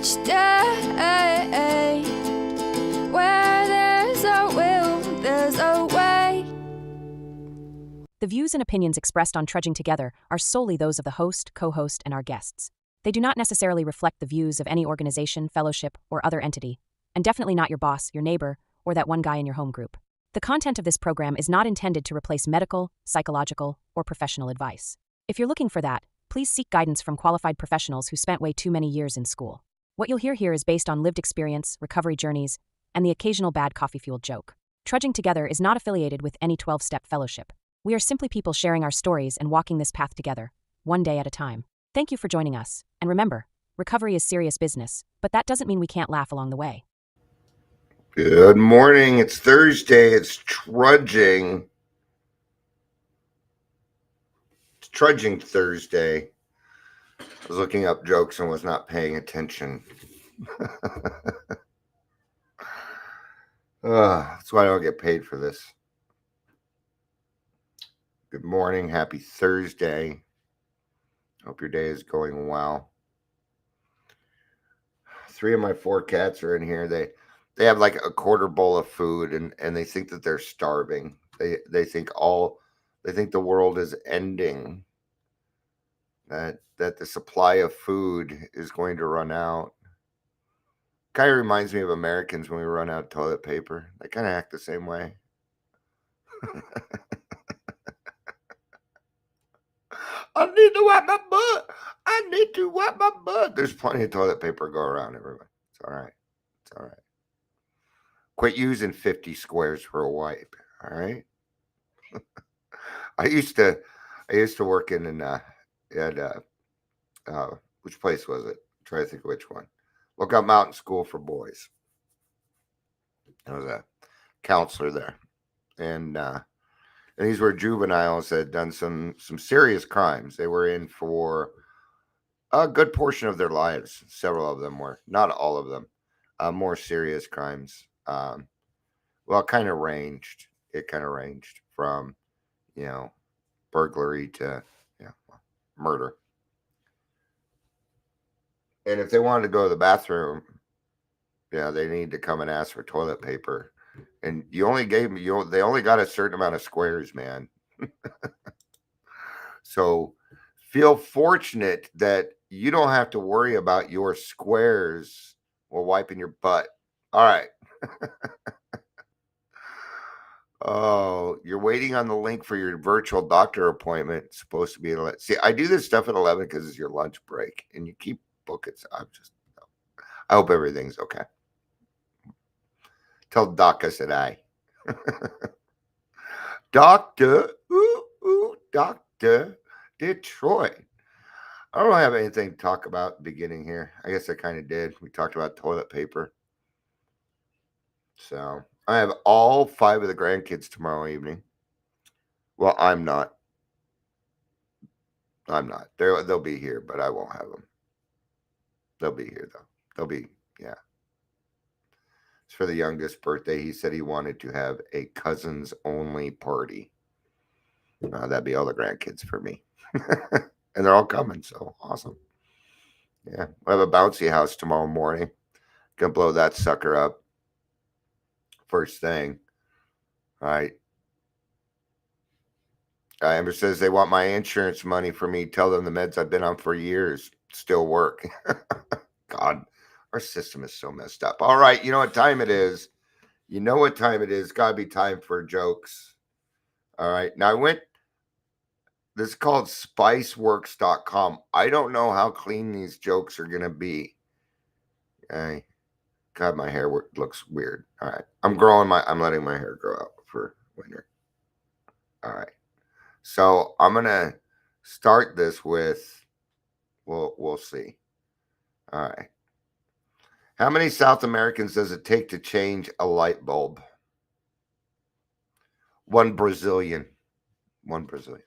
each day. Where there's a will, there's a way. The views and opinions expressed on Trudging Together are solely those of the host, co-host, and our guests. They do not necessarily reflect the views of any organization, fellowship, or other entity, and definitely not your boss, your neighbor, or that one guy in your home group. The content of this program is not intended to replace medical, psychological, or professional advice. If you're looking for that, please seek guidance from qualified professionals who spent way too many years in school. What you'll hear here is based on lived experience, recovery journeys, and the occasional bad coffee-fueled joke. Trudging Together is not affiliated with any 12-step fellowship. We are simply people sharing our stories and walking this path together, one day at a time. Thank you for joining us, and remember, recovery is serious business, but that doesn't mean we can't laugh along the way. Good morning. It's Thursday. It's Trudging. It's Trudging Thursday. I was looking up jokes and was not paying attention. That's why I don't get paid for this. Good morning. Happy Thursday. Hope your day is going well. 3 of my 4 cats are in here. They have like a quarter bowl of food and they think that they're starving. They think the world is ending. That the supply of food is going to run out. Kind of reminds me of Americans when we run out of toilet paper. They kind of act the same way. I need to wipe my butt. I need to wipe my butt. There's plenty of toilet paper go around everywhere. It's all right. It's all right. Quit using 50 squares for a wipe. All right. I used to work in which place was it? I'm trying to think of which one. Lookout Mountain School for Boys. I was a counselor there, and these were juveniles that had done some serious crimes. They were in for a good portion of their lives. Several of them were, not all of them, more serious crimes. Well, it kind of ranged from, burglary to murder. And if they wanted to go to the bathroom, they need to come and ask for toilet paper. And they only got a certain amount of squares, man. So feel fortunate that you don't have to worry about your squares while wiping your butt. All right. Oh, you're waiting on the link for your virtual doctor appointment. It's supposed to be at 11. See, I do this stuff at 11 because it's your lunch break, and you keep booking. I hope everything's okay. Tell Doc I said hi. Doctor, Doctor Detroit. I don't have anything to talk about at the beginning here. I guess I kind of did. We talked about toilet paper. So I have all 5 of the grandkids tomorrow evening. Well, I'm not. They'll be here, but I won't have them. They'll be here, though. Yeah. It's for the youngest birthday. He said he wanted to have a cousins-only party. That'd be all the grandkids for me. And they're all coming, so awesome. Yeah, we'll have a bouncy house tomorrow morning. Gonna blow that sucker up first thing. All right. Amber says they want my insurance money for me. Tell them the meds I've been on for years still work. God, our system is so messed up. All right, you know what time it is. Gotta be time for jokes. All right. Now this is called spiceworks.com. I don't know how clean these jokes are gonna be. Okay. God, my hair looks weird. All right. I'm letting my hair grow out for winter. All right. So I'm going to start this with, we'll see. All right. How many South Americans does it take to change a light bulb? 1 Brazilian. 1 Brazilian.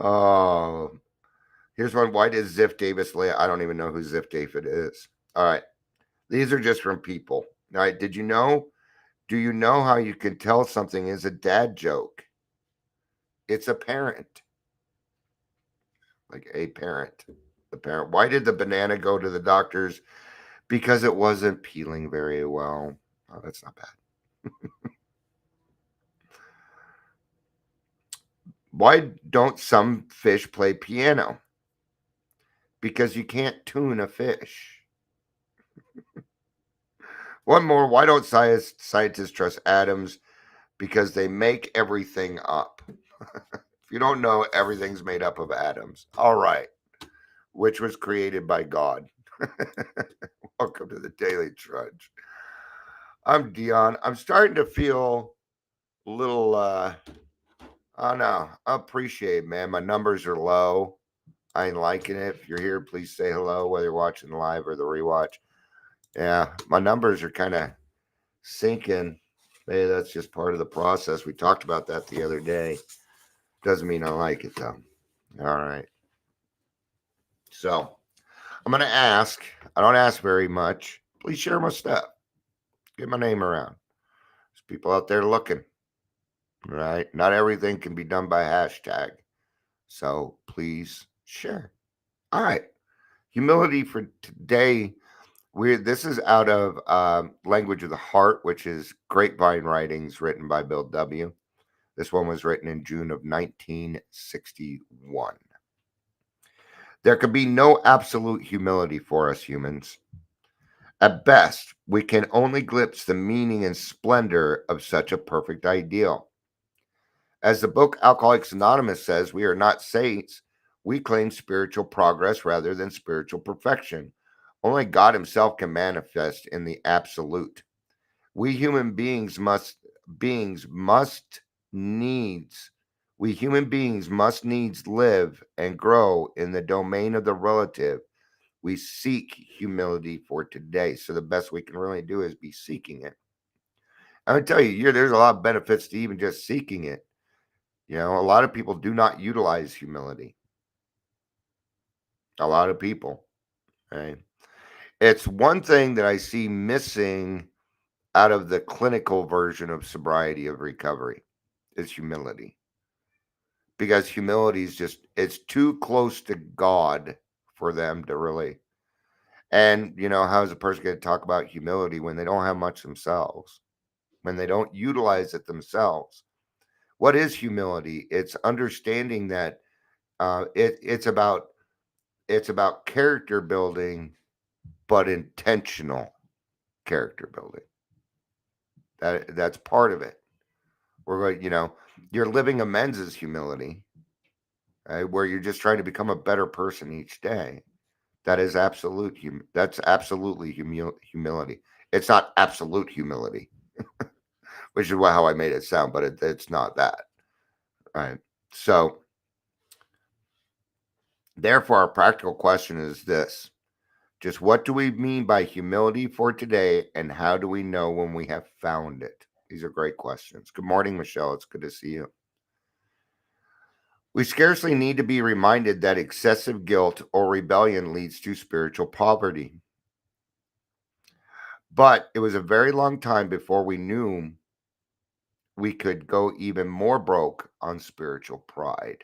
Oh, here's one. Why did Ziff Davis lay? I don't even know who Ziff David is. All right. These are just from people. All right. Do you know how you can tell something is a dad joke? It's apparent. like a parent. The parent. Why did the banana go to the doctors? Because it wasn't peeling very well. Oh, that's not bad. Why don't some fish play piano? Because you can't tune a fish. One more. Why don't scientists trust atoms? Because they make everything up. If you don't know, everything's made up of atoms. All right. Which was created by God. Welcome to the Daily Trudge. I'm Dion. I'm starting to feel a little, I don't know, I appreciate it, man. My numbers are low. I ain't liking it. If you're here, please say hello, whether you're watching live or the rewatch. Yeah, my numbers are kind of sinking. Hey, that's just part of the process. We talked about that the other day. Doesn't mean I like it, though. All right. So I'm going to ask. I don't ask very much. Please share my stuff. Get my name around. There's people out there looking. Right? Not everything can be done by hashtag. So please share. All right. Humility for today. This is out of Language of the Heart, which is Grapevine Writings written by Bill W. This one was written in June of 1961. There can be no absolute humility for us humans. At best, we can only glimpse the meaning and splendor of such a perfect ideal. As the book Alcoholics Anonymous says, we are not saints. We claim spiritual progress rather than spiritual perfection. Only God Himself can manifest in the absolute. We human beings must needs live and grow in the domain of the relative. We seek humility for today. So the best we can really do is be seeking it. I'm gonna tell you, there's a lot of benefits to even just seeking it. A lot of people do not utilize humility. A lot of people. Right? It's one thing that I see missing out of the clinical version of sobriety of recovery is humility. Because humility is it's too close to God for them to really. And, how is a person going to talk about humility when they don't have much themselves, when they don't utilize it themselves? What is humility? It's understanding that it's about character building, but intentional character building. That's part of it. We're going, your living amends is humility, right? Where you're just trying to become a better person each day. That is that's absolutely humility. It's not absolute humility, which is how I made it sound, but it's not that. Right. So, therefore, our practical question is this: just what do we mean by humility for today, and how do we know when we have found it? These are great questions. Good morning, Michelle. It's good to see you. We scarcely need to be reminded that excessive guilt or rebellion leads to spiritual poverty. But it was a very long time before we knew we could go even more broke on spiritual pride.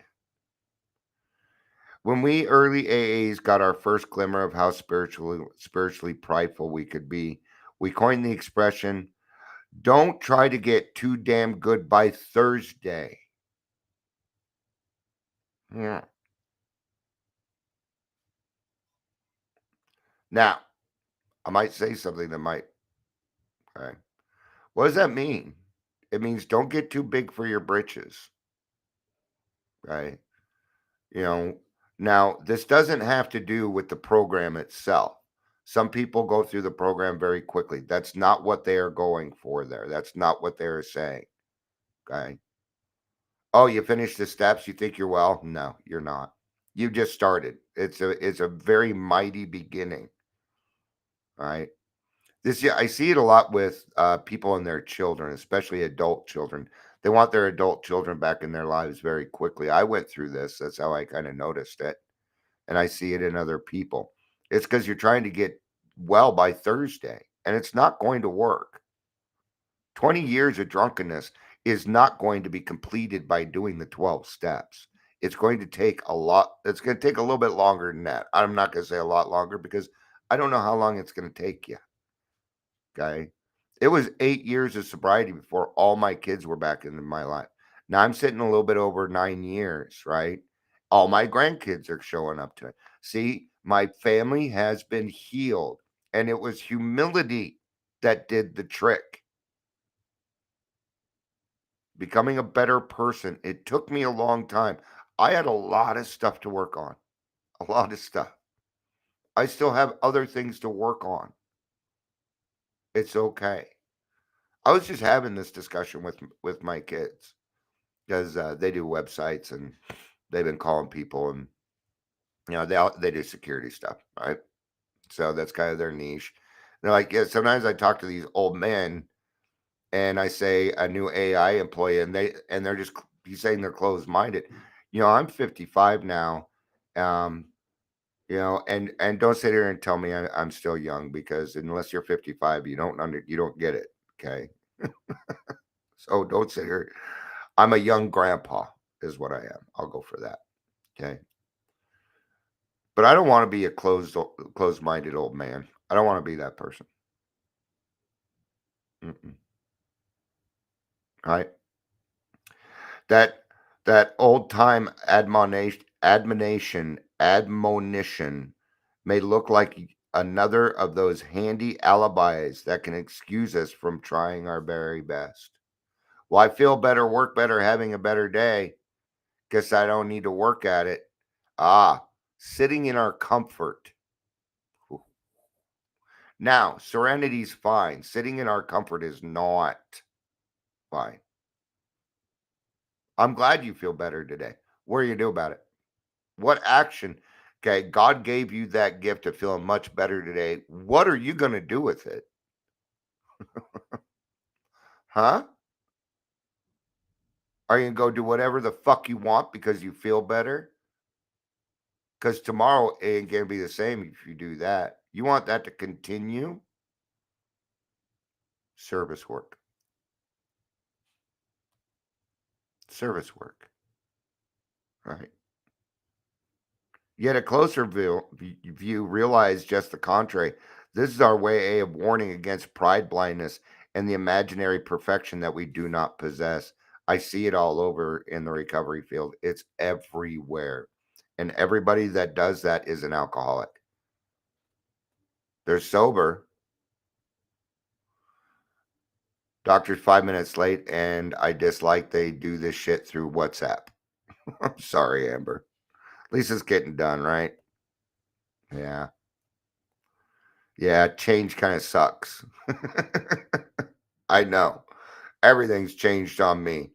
When we early AAs got our first glimmer of how spiritually prideful we could be, we coined the expression, "Don't try to get too damn good by Thursday." Yeah. Now, I might say something that might. Okay. What does that mean? It means don't get too big for your britches, right? You know, now this doesn't have to do with the program itself. Some people go through the program very quickly. That's not what they are going for there. That's not what they're saying. Okay. Oh, you finished the steps? You think you're well? No, you're not. You just started. It's a very mighty beginning. All right. I see it a lot with people and their children, especially adult children. They want their adult children back in their lives very quickly. I went through this. That's how I kind of noticed it. And I see it in other people. It's because you're trying to get well by Thursday, and it's not going to work. 20 years of drunkenness is not going to be completed by doing the 12 steps. It's going to take a lot. It's going to take a little bit longer than that. I'm not going to say a lot longer because I don't know how long it's going to take you. Okay. It was 8 years of sobriety before all my kids were back into my life. Now I'm sitting a little bit over 9 years, right? All my grandkids are showing up to it. See, my family has been healed, and it was humility that did the trick. Becoming a better person. It took me a long time. I had a lot of stuff to work on, a lot of stuff. I still have other things to work on. It's okay. I was just having this discussion with my kids because they do websites and they've been calling people, and they do security stuff, right? So that's kind of their niche. They're like, yeah. Sometimes I talk to these old men, and I say a new AI employee, and they're just he's saying they're closed minded. I'm 55 now. Um, and don't sit here and tell me I'm still young, because unless you're 55, you don't get it. Okay, so don't sit here. I'm a young grandpa, is what I am. I'll go for that. Okay, but I don't want to be a closed-minded old man. I don't want to be that person. Mm-mm. Right? That that old time admonition may look like another of those handy alibis that can excuse us from trying our very best. Well, I feel better, work better, having a better day. Guess I don't need to work at it. Sitting in our comfort. Now, serenity's fine. Sitting in our comfort is not fine. I'm glad you feel better today. What are you do about it? What action? Okay, God gave you that gift of feeling much better today. What are you going to do with it? Huh? Are you going to go do whatever the fuck you want because you feel better? Because tomorrow it ain't going to be the same if you do that. You want that to continue? Service work. Service work. Right. Yet a closer view realize just the contrary. This is our way of warning against pride blindness and the imaginary perfection that we do not possess. I see it all over in the recovery field. It's everywhere. And everybody that does that is an alcoholic. They're sober. Doctor's 5 minutes late, and I dislike they do this shit through WhatsApp. I'm sorry, Amber. At least it's getting done, right? Yeah. Yeah, change kind of sucks. I know. Everything's changed on me.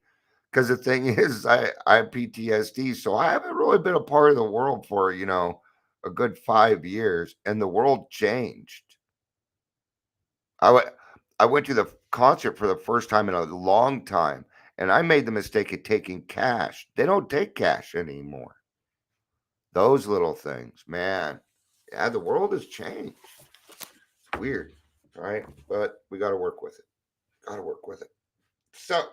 Because the thing is, I have PTSD, so I haven't really been a part of the world for, a good 5 years, and the world changed. I went, I went to the concert for the first time in a long time, and I made the mistake of taking cash. They don't take cash anymore. Those little things, man. Yeah, the world has changed. It's weird, right? But we got to work with it. Got to work with it. So,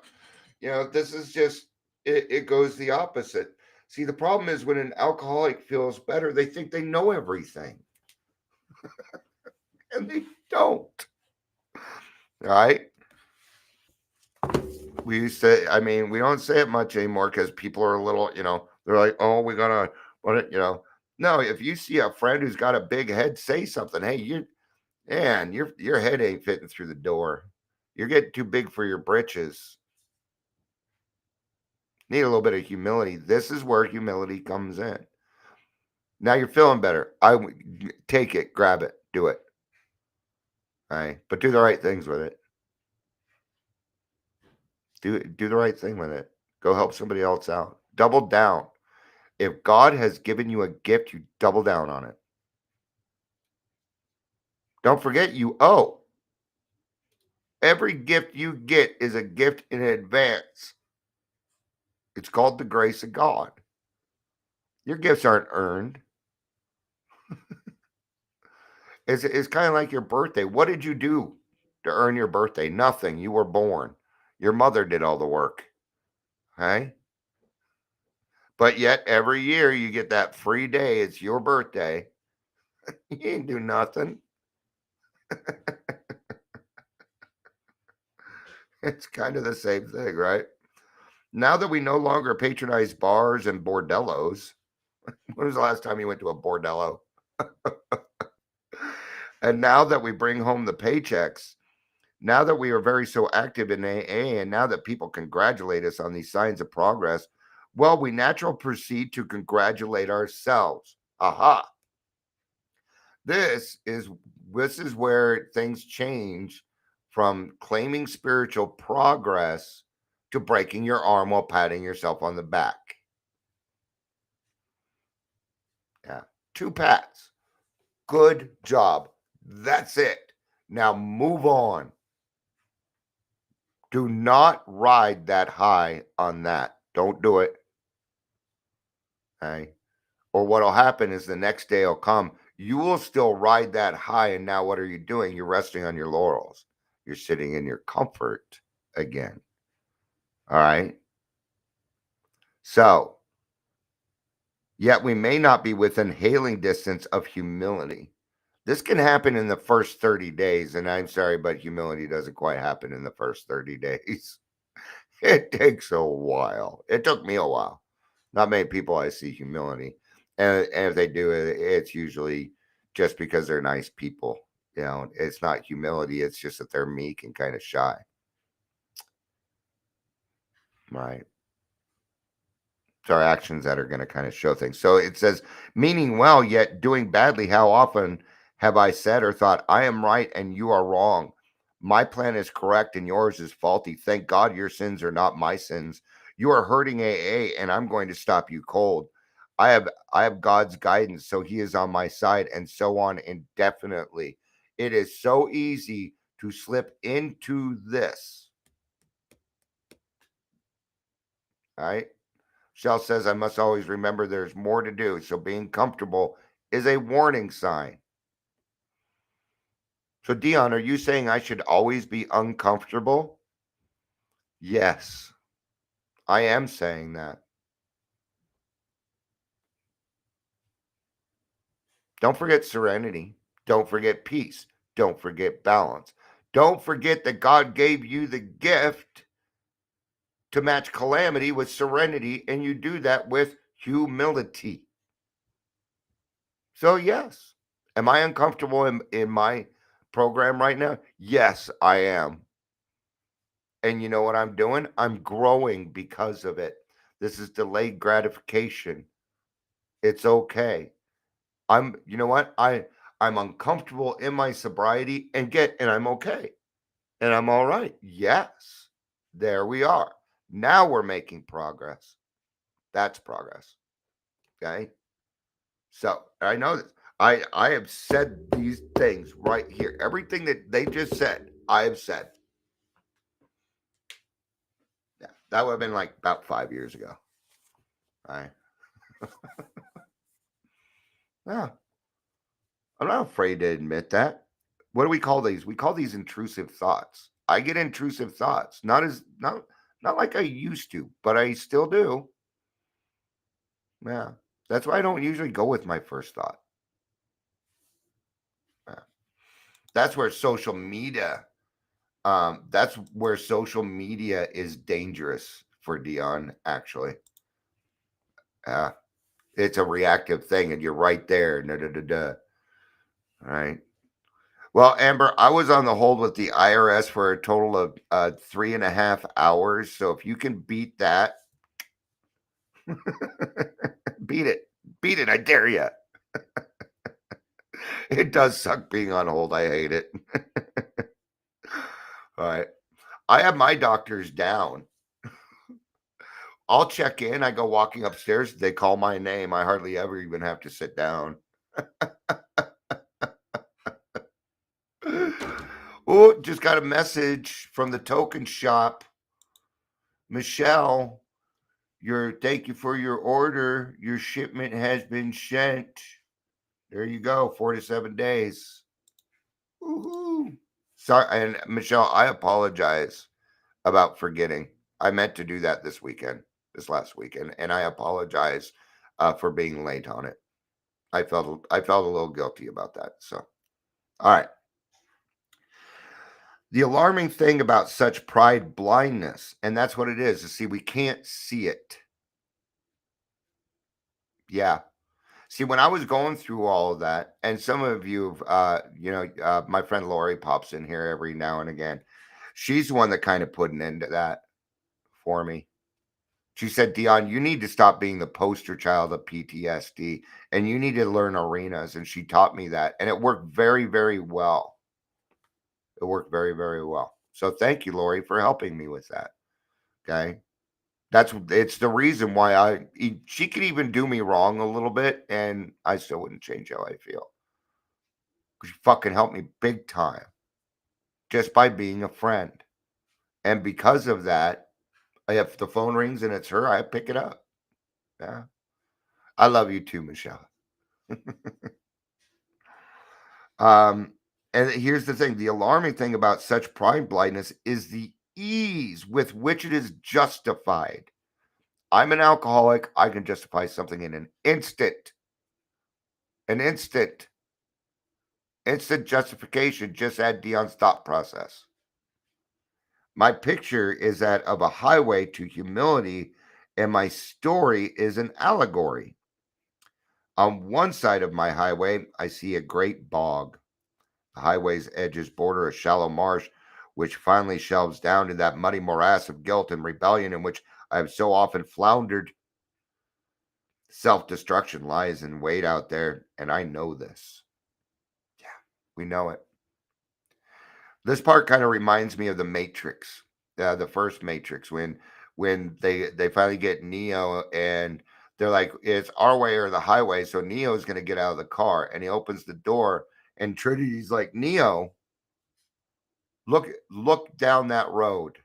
this is just it goes the opposite. See, the problem is when an alcoholic feels better, they think they know everything, and they don't. Right? We used to, I mean, we don't say it much anymore because people are a little, they're like, oh, we gotta, no, if you see a friend who's got a big head, say something. Hey, your head ain't fitting through the door. You're getting too big for your britches. Need a little bit of humility. This is where humility comes in. Now you're feeling better. Take it, grab it, do it. All right, but do the right things with it. Do the right thing with it. Go help somebody else out. Double down. If God has given you a gift, you double down on it. Don't forget you owe. Every gift you get is a gift in advance. It's called the grace of God. Your gifts aren't earned. It's kind of like your birthday. What did you do to earn your birthday? Nothing. You were born. Your mother did all the work. Okay? But yet every year you get that free day. It's your birthday. You ain't do nothing. It's kind of the same thing, right? Now that we no longer patronize bars and bordellos, when was the last time you went to a bordello? And now that we bring home the paychecks, now that we are very so active in AA, and now that people congratulate us on these signs of progress, well, we naturally proceed to congratulate ourselves. Aha. This is this is where things change from claiming spiritual progress to breaking your arm while patting yourself on the back. Yeah. 2 pats. Good job. That's it. Now move on. Do not ride that high on that. Don't do it. Okay. Or what'll happen is the next day will come. You will still ride that high. And now what are you doing? You're resting on your laurels. You're sitting in your comfort again. All right. So, yet we may not be within hailing distance of humility. This can happen in the first 30 days. And I'm sorry, but humility doesn't quite happen in the first 30 days. It takes a while. It took me a while. Not many people I see humility. And if they do it, it's usually just because they're nice people. You know, it's not humility. It's just that they're meek and kind of shy. Right. It's our actions that are going to kind of show things. So it says, meaning well, yet doing badly. How often have I said or thought, I am right and you are wrong? My plan is correct and yours is faulty. Thank God your sins are not my sins. You are hurting AA and I'm going to stop you cold. I have God's guidance, so he is on my side, and so on indefinitely. It is so easy to slip into this. All right. Shell says, I must always remember there's more to do. So being comfortable is a warning sign. So, Dion, are you saying I should always be uncomfortable? Yes, I am saying that. Don't forget serenity. Don't forget peace. Don't forget balance. Don't forget that God gave you the gift to match calamity with serenity, and you do that with humility. So, yes. Am I uncomfortable in my program right now? Yes, I am. And you know what I'm doing? I'm growing because of it. This is delayed gratification. It's okay. You know what? I'm uncomfortable in my sobriety and I'm okay. And I'm all right. Yes. There we are. Now we're making progress. That's progress. Okay. So I know this. I have said these things right here. Everything that they just said, I have said. Yeah, that would have been like about 5 years ago. All right. Yeah, I'm not afraid to admit that. What do we call these? We call these intrusive thoughts. I get intrusive thoughts, not like I used to, but I still do. Yeah, that's why I don't usually go with my first thought. Yeah. That's where social media. That's where social media is dangerous for Dion. Actually, yeah, it's a reactive thing, and you're right there. Da, da, da, da. All right. Well, Amber, I was on the hold with the IRS for a total of 3.5 hours. So if you can beat that, beat it. Beat it. I dare you. It does suck being on hold. I hate it. All right. I have my doctors down. I'll check in. I go walking upstairs. They call my name. I hardly ever even have to sit down. Oh, just got a message from the token shop. Michelle, thank you for your order. Your shipment has been sent. There you go, 4 to 7 days. Woohoo! Sorry, and Michelle, I apologize about forgetting. I meant to do that this weekend. this last week, and I apologize for being late on it. I felt a little guilty about that. So, all right. The alarming thing about such pride blindness, and that's what it is. See, we can't see it. Yeah. See, when I was going through all of that, and some of you, my friend Lori pops in here every now and again. She's the one that kind of put an end to that for me. She said, Dion, you need to stop being the poster child of PTSD and you need to learn arenas. And she taught me that. And it worked very, very well. It worked very, very well. So thank you, Lori, for helping me with that. Okay. It's the reason why she could even do me wrong a little bit and I still wouldn't change how I feel. Because she fucking helped me big time just by being a friend. And because of that, if the phone rings and it's her, I pick it up. Yeah. I love you too, Michelle. And here's the thing, the alarming thing about such pride blindness is the ease with which it is justified. I'm an alcoholic. I can justify something in an instant. An instant. Instant justification. Just add Dion's thought process. My picture is that of a highway to humility, and my story is an allegory. On one side of my highway, I see a great bog. The highway's edges border a shallow marsh, which finally shelves down to that muddy morass of guilt and rebellion in which I have so often floundered. Self-destruction lies in wait out there, and I know this. Yeah, we know it. This part kind of reminds me of the Matrix, the first Matrix, when they finally get Neo and they're like, it's our way or the highway. So Neo's going to get out of the car and he opens the door and Trinity's like, Neo, look down that road.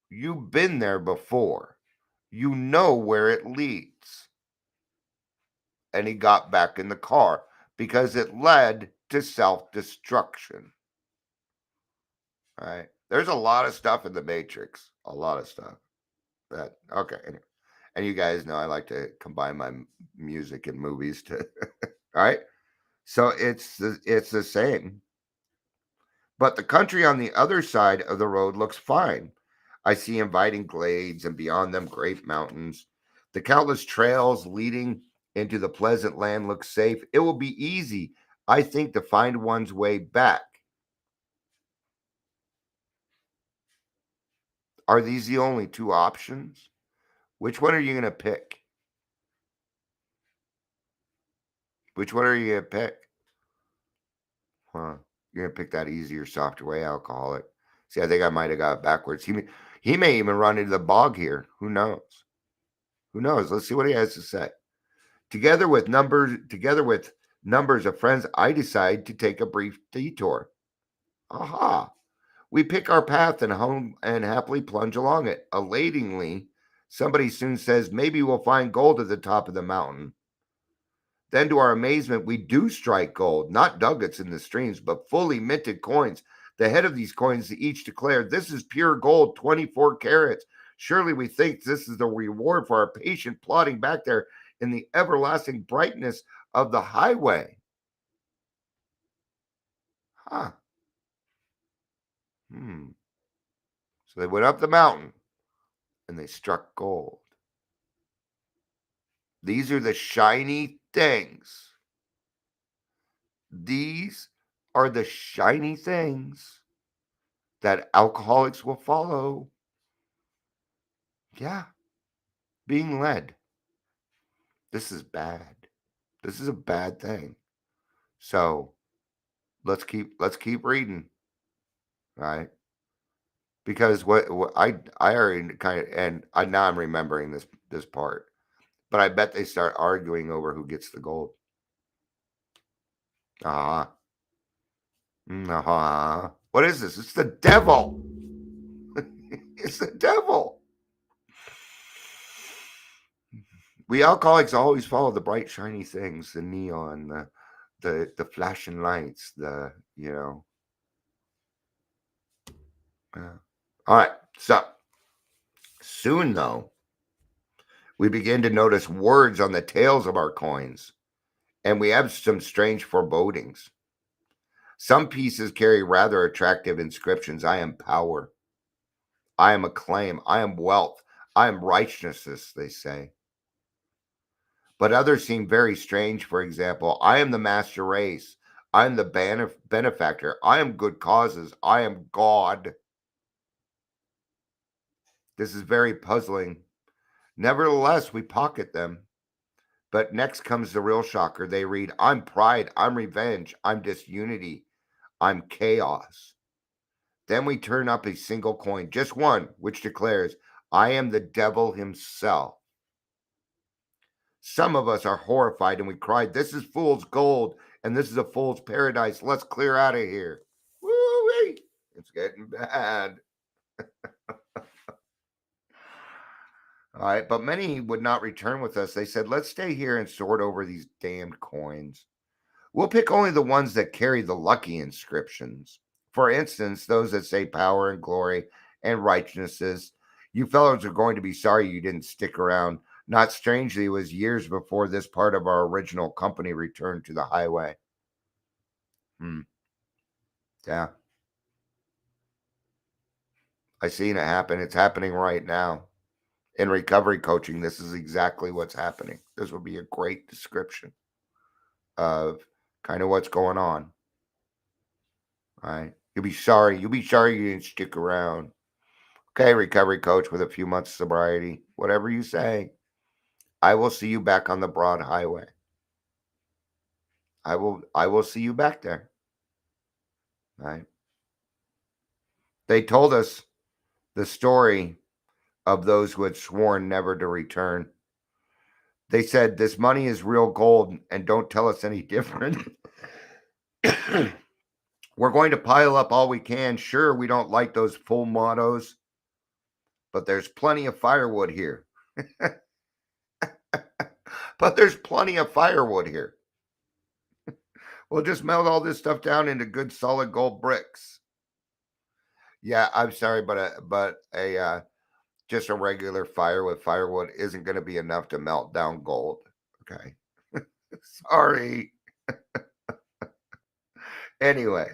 You've been there before. You know where it leads. And he got back in the car because it led to self-destruction. All right. There's a lot of stuff in the Matrix. A lot of stuff. Okay. And you guys know I like to combine my music and movies to all right. So it's the same. But the country on the other side of the road looks fine. I see inviting glades and beyond them great mountains. The countless trails leading into the pleasant land look safe. It will be easy, I think, to find one's way back. Are these the only two options? Which one are you going to pick? Which one are you going to pick? Huh. You're going to pick that easier, softer way, alcoholic. See, I think I might have got it backwards. He may even run into the bog here. Who knows? Who knows? Let's see what he has to say. Together with numbers of friends, I decide to take a brief detour. Aha. We pick our path and home and happily plunge along it. Elatingly, somebody soon says, maybe we'll find gold at the top of the mountain. Then, to our amazement, we do strike gold, not nuggets in the streams, but fully minted coins. The head of these coins each declared, this is pure gold, 24 carats. Surely we think this is the reward for our patient plodding back there in the everlasting brightness of the highway. Huh. So they went up the mountain and they struck gold. These are the shiny things. These are the shiny things that alcoholics will follow. Yeah. Being led. This is bad. This is a bad thing. So let's keep reading. Right? Because what I already kind of, and now I'm remembering this part, but I bet they start arguing over who gets the gold. What is this? It's the devil. It's the devil. We alcoholics always follow the bright, shiny things, the neon, the flashing lights, All right. So soon, though, We begin to notice words on the tails of our coins, and we have some strange forebodings. Some pieces carry rather attractive inscriptions. I am power. I am acclaim. I am wealth. I am righteousness, they say. But others seem very strange. For example, I am the master race. I am the benefactor. I am good causes. I am God. This is very puzzling. Nevertheless, we pocket them. But next comes the real shocker. They read, I'm pride. I'm revenge. I'm disunity. I'm chaos. Then we turn up a single coin, just one, which declares, I am the devil himself. Some of us are horrified and we cried, this is fool's gold and this is a fool's paradise. Let's clear out of here. Woo-wee. It's getting bad. All right, but many would not return with us. They said, let's stay here and sort over these damned coins. We'll pick only the ones that carry the lucky inscriptions. For instance, those that say power and glory and righteousnesses. You fellows are going to be sorry you didn't stick around. Not strangely, it was years before this part of our original company returned to the highway. Yeah. I seen it happen. It's happening right now. In recovery coaching, this is exactly what's happening. This would be a great description of kind of what's going on. All right. You'll be sorry. You'll be sorry you didn't stick around. Okay, recovery coach with a few months sobriety. Whatever you say. I will see you back on the broad highway. I will see you back there. All right. They told us the story of those who had sworn never to return. They said, this money is real gold and don't tell us any different. We're going to pile up all we can. Sure, we don't like those full mottos, but there's plenty of firewood here. But there's plenty of firewood here. We'll just melt all this stuff down into good solid gold bricks. Yeah, I'm sorry, but just a regular fire with firewood isn't going to be enough to melt down gold. Okay. Sorry. Anyway,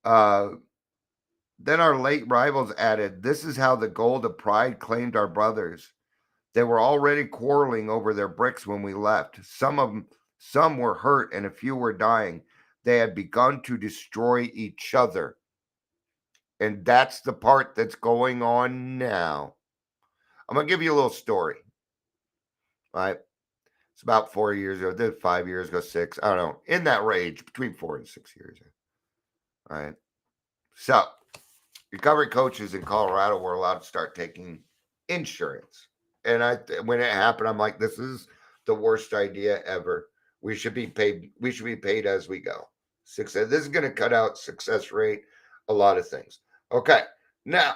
then our late rivals added, this is how the gold of pride claimed our brothers. They were already quarreling over their bricks when we left. Some were hurt and a few were dying. They had begun to destroy each other. And that's the part that's going on now. I'm going to give you a little story. All right. It's about 4 years ago, 5 years ago, 6. I don't know. In that range, between 4 and 6 years. All right. So, recovery coaches in Colorado were allowed to start taking insurance. And when it happened, I'm like, this is the worst idea ever. We should be paid. We should be paid as we go. Success. This is going to cut out success rate, a lot of things. Okay. Now,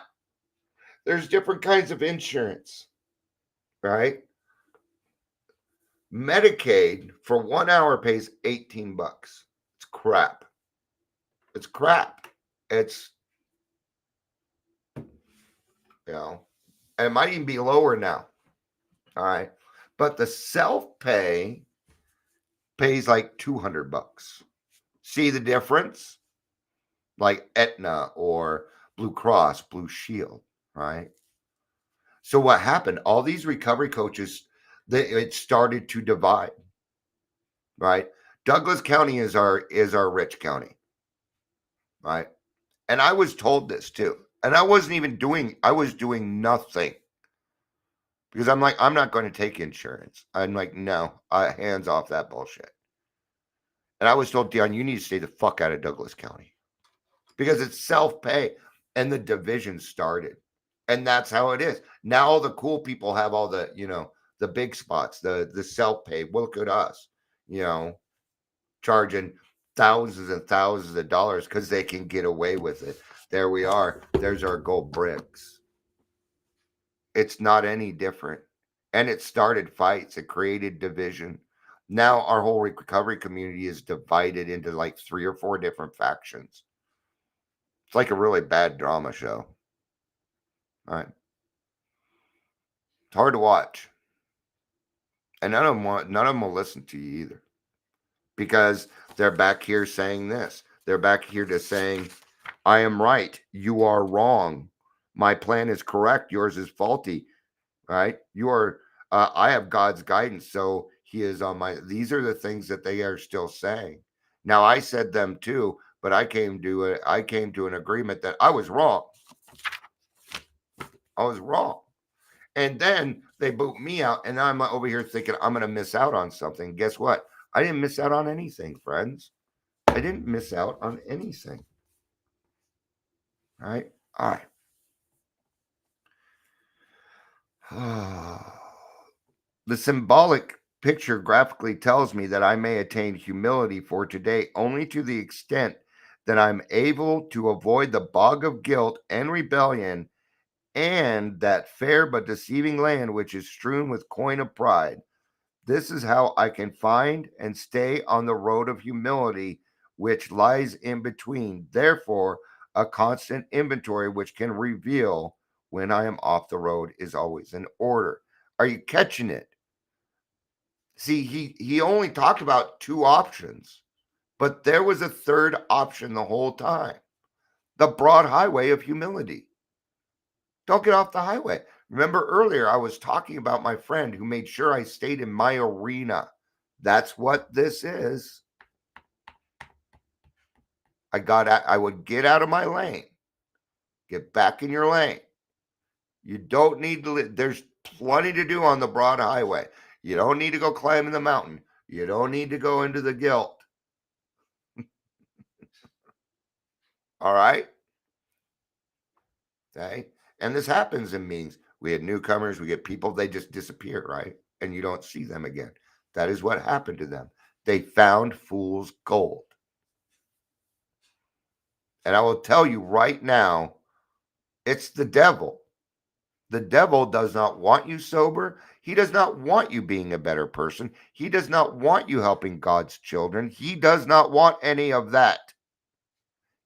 there's different kinds of insurance, right? Medicaid for 1 hour pays $18. It's crap. It's crap. It's, and it might even be lower now. All right. But the self-pay pays like $200. See the difference? Like Aetna or Blue Cross, Blue Shield, right? So what happened? All these recovery coaches, it started to divide, right? Douglas County is our rich county, right? And I was told this too. And I was doing nothing. Because I'm like, I'm not going to take insurance. I'm like, no, hands off that bullshit. And I was told, Dion, you need to stay the fuck out of Douglas County. Because it's self-pay. And the division started. And that's how it is. Now all the cool people have all the, the big spots, the self-pay. Look at us, charging thousands and thousands of dollars because they can get away with it. There we are. There's our gold bricks. It's not any different. And it started fights. It created division. Now our whole recovery community is divided into like 3 or 4 different factions. It's like a really bad drama show. All right. It's hard to watch. And none of them will listen to you either. Because they're back here saying this. They're back here to saying, I am right. You are wrong. My plan is correct. Yours is faulty. Right? I have God's guidance. So he is on my, these are the things that they are still saying. Now I said them too, but I came to an agreement that I was wrong. I was wrong. And then they boot me out, and I'm over here thinking I'm going to miss out on something. Guess what? I didn't miss out on anything, friends. I didn't miss out on anything. All right? All right. The symbolic picture graphically tells me that I may attain humility for today only to the extent that I'm able to avoid the bog of guilt and rebellion and that fair but deceiving land which is strewn with coin of pride. This is how I can find and stay on the road of humility, which lies in between. Therefore, a constant inventory which can reveal when I am off the road is always in order. Are you catching it? See, he only talked about two options, but there was a third option the whole time. The broad highway of humility. Don't get off the highway. Remember earlier, I was talking about my friend who made sure I stayed in my arena. That's what this is. I would get out of my lane. Get back in your lane. You don't need to, there's plenty to do on the broad highway. You don't need to go climbing the mountain. You don't need to go into the guilt. All right? Okay? And this happens in meetings. We had newcomers, we get people, they just disappear, right? And you don't see them again. That is what happened to them. They found fool's gold. And I will tell you right now, it's the devil. The devil does not want you sober. He does not want you being a better person. He does not want you helping God's children. He does not want any of that.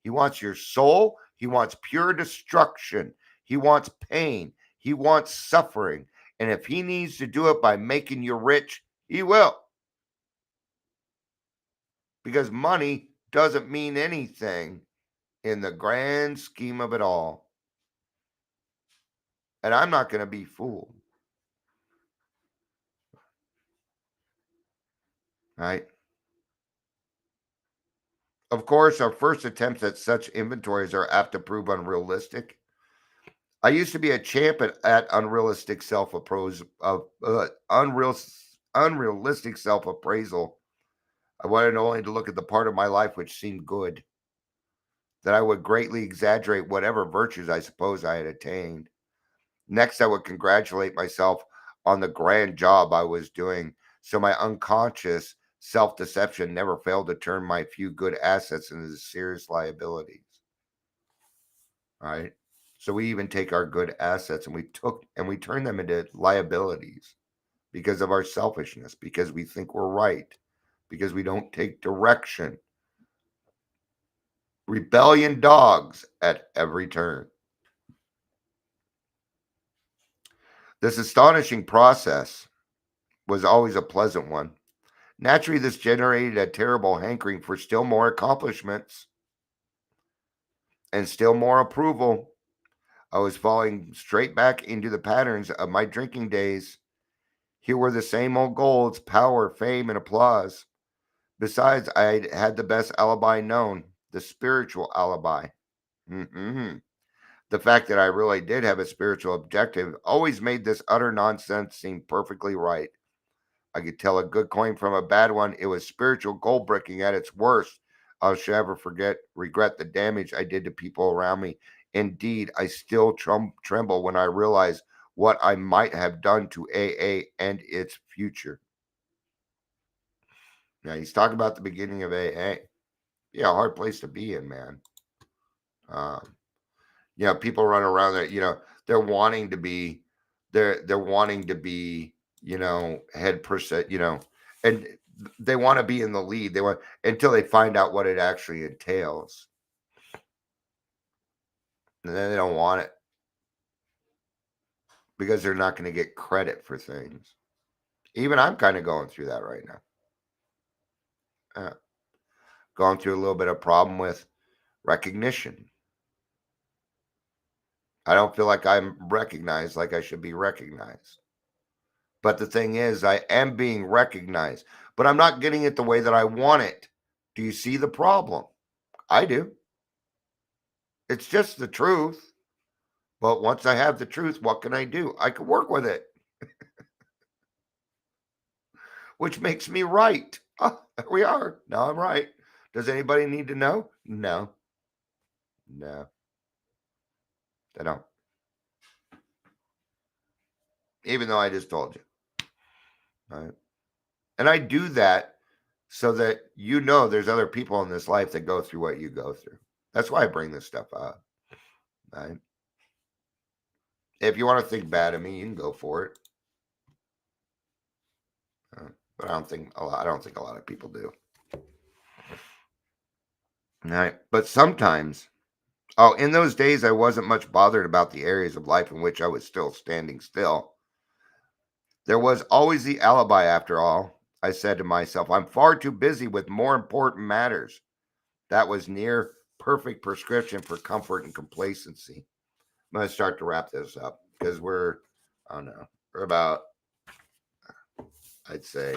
He wants your soul. He wants pure destruction. He wants pain. He wants suffering. And if he needs to do it by making you rich, he will. Because money doesn't mean anything in the grand scheme of it all. And I'm not going to be fooled. Right? Of course, our first attempts at such inventories are apt to prove unrealistic. I used to be a champ at unrealistic unrealistic self-appraisal. I wanted only to look at the part of my life which seemed good, that I would greatly exaggerate whatever virtues I suppose I had attained. Next, I would congratulate myself on the grand job I was doing, so my unconscious self-deception never failed to turn my few good assets into serious liabilities. All right. So we even take our good assets and we turn them into liabilities because of our selfishness, because we think we're right, because we don't take direction. Rebellion dogs at every turn. This astonishing process was always a pleasant one. Naturally, this generated a terrible hankering for still more accomplishments and still more approval. I was falling straight back into the patterns of my drinking days. Here were the same old goals, power, fame, and applause. Besides, I had the best alibi known, the spiritual alibi. Mm-hmm. The fact that I really did have a spiritual objective always made this utter nonsense seem perfectly right. I could tell a good coin from a bad one. It was spiritual gold bricking at its worst. I shall ever regret the damage I did to people around me. Indeed, I still tremble when I realize what I might have done to AA and its future. Now, he's talking about the beginning of AA. Yeah, a hard place to be in, man. Um, people run around there, they're wanting to be, they're wanting to be, head percent, and they want to be in the lead. They want until they find out what it actually entails, and then they don't want it because they're not going to get credit for things. Even I'm kind of going through that right now. Going through a little bit of problem with recognition. I don't feel like I'm recognized like I should be recognized. But the thing is, I am being recognized, but I'm not getting it the way that I want it. Do you see the problem? I do. It's just the truth. But once I have the truth, what can I do? I can work with it, which makes me right. Oh, there we are. Now I'm right. Does anybody need to know? No. No, they don't. Even though I just told you. Right? And I do that so that you know there's other people in this life that go through what you go through. That's why I bring this stuff up. Right? If you want to think bad of me, you can go for it. But I don't think a lot of people do. Right? But sometimes, in those days I wasn't much bothered about the areas of life in which I was still standing still. There was always the alibi after all. I said to myself, I'm far too busy with more important matters. That was near perfect prescription for comfort and complacency. I'm going to start to wrap this up because we're about, I'd say,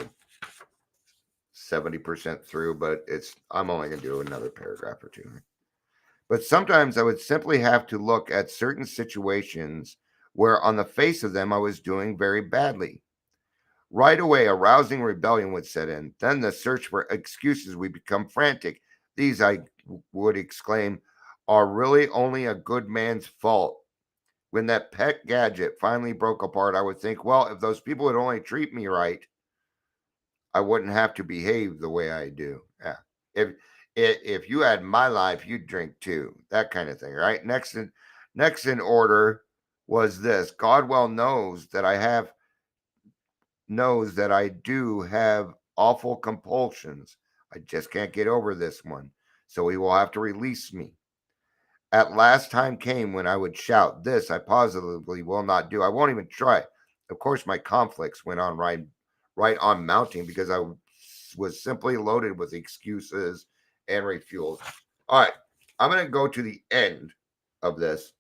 70% through, but I'm only going to do another paragraph or two. But sometimes I would simply have to look at certain situations where on the face of them I was doing very badly. Right away, a rousing rebellion would set in. Then the search for excuses would become frantic. These, I would exclaim, are really only a good man's fault. When that pet gadget finally broke apart, I would think, well, if those people would only treat me right, I wouldn't have to behave the way I do. Yeah. If you had my life, you'd drink too. That kind of thing, right? Next in order was this. God well knows that I do have awful compulsions. I just can't get over this one. So he will have to release me. At last time came when I would shout, this I positively will not do. I won't even try. Of course, my conflicts went on right on mounting because I was simply loaded with excuses and refusals. All right, I'm going to go to the end of this.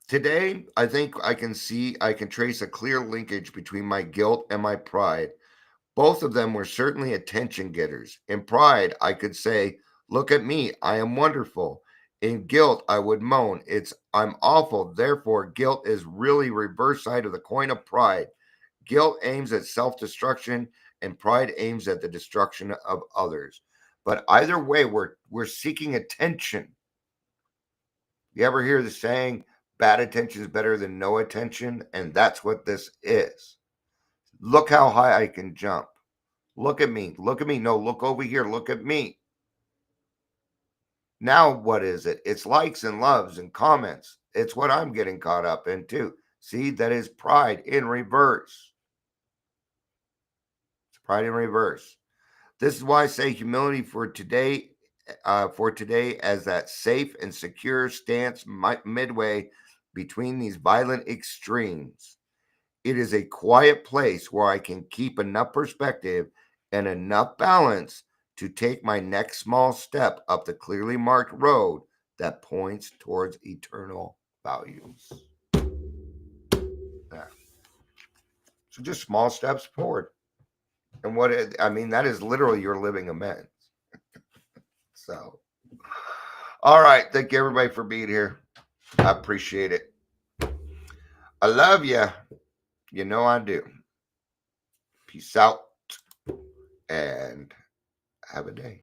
Today, I think I can trace a clear linkage between my guilt and my pride. Both of them were certainly attention getters. In pride, I could say, look at me, I am wonderful. In guilt, I would moan, I'm awful. Therefore, guilt is really reverse side of the coin of pride. Guilt aims at self-destruction and pride aims at the destruction of others. But either way, we're seeking attention. You ever hear the saying, bad attention is better than no attention? And that's what this is. Look how high I can jump. Look at me. Look at me. No, look over here. Look at me. Now, what is it? It's likes and loves and comments. It's what I'm getting caught up in too. See, that is pride in reverse. It's pride in reverse. This is why I say humility for today as that safe and secure stance midway between these violent extremes. It is a quiet place where I can keep enough perspective and enough balance to take my next small step up the clearly marked road that points towards eternal values. Yeah. So just small steps forward. And that is literally your living amends. So, all right. Thank you, everybody, for being here. I appreciate it. I love you. You know I do. Peace out and have a day.